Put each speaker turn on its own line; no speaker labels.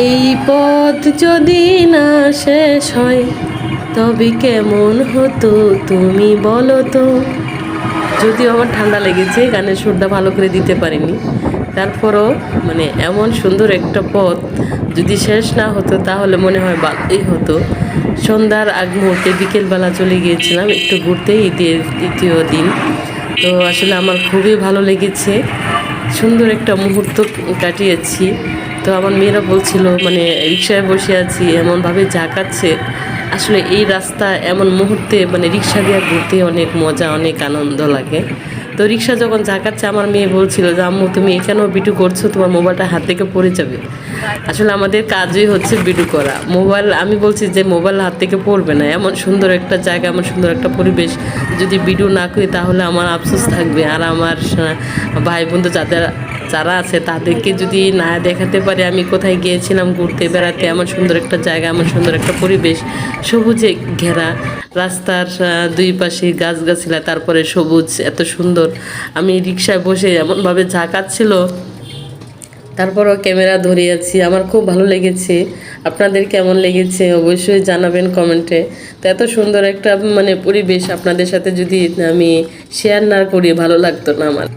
এই পথ যদি না শেষ হয় তবে কেমন হতো তুমি বলো তো। যদিও আমার ঠান্ডা লেগেছে, গানের সুরটা ভালো করে দিতে পারিনি, তারপরও মানে এমন সুন্দর একটা পথ যদি শেষ না হতো তাহলে মনে হয় ভালোই হতো। সন্ধ্যার আগ মুহূর্তে বিকেলবেলা চলে গিয়েছিলাম একটু ঘুরতে, ঈদের দ্বিতীয় দিন। তো আসলে আমার খুবই ভালো লেগেছে, সুন্দর একটা মুহূর্ত কাটিয়েছি। তো আমার মেয়েরা বলছিল মানে রিক্সায় বসে আছি এমনভাবে ঝাঁকাচ্ছে, আসলে এই রাস্তা এমন মুহূর্তে মানে রিক্সা দিয়ে ঘুরতে অনেক মজা, অনেক আনন্দ লাগে। তো রিক্সা যখন ঝাঁকাচ্ছে আমার মেয়ে বলছিল যে আম্মু তুমি এখানেও ভিডিও করছো, তোমার মোবাইলটা হাত থেকে পড়ে যাবে। আসলে আমাদের কাজই হচ্ছে ভিডিও করা। মোবাইল, আমি বলছি যে মোবাইল হাত থেকে পড়বে না, এমন সুন্দর একটা জায়গা, এমন সুন্দর একটা পরিবেশ যদি ভিডিও না করি তাহলে আমার আফসোস থাকবে। আর আমার ভাই বন্ধু যারা আছে তাদেরকে যদি না দেখাতে পারি আমি কোথায় গিয়েছিলাম ঘুরতে বেড়াতে, এমন সুন্দর একটা জায়গা, এমন সুন্দর একটা পরিবেশ, সবুজে ঘেরা, রাস্তার দুই পাশে গাছগাছলা, তারপরে সবুজ এত সুন্দর। আমি রিকশায় বসে এমনভাবে ঝাঁকাচ্ছিল, তারপরও ক্যামেরা ধরিয়েছি। আমার খুব ভালো লেগেছে। আপনাদের কেমন লেগেছে অবশ্যই জানাবেন কমেন্টে। তো এত সুন্দর একটা মানে পরিবেশ আপনাদের সাথে যদি আমি শেয়ার না করি ভালো লাগতো না আমার।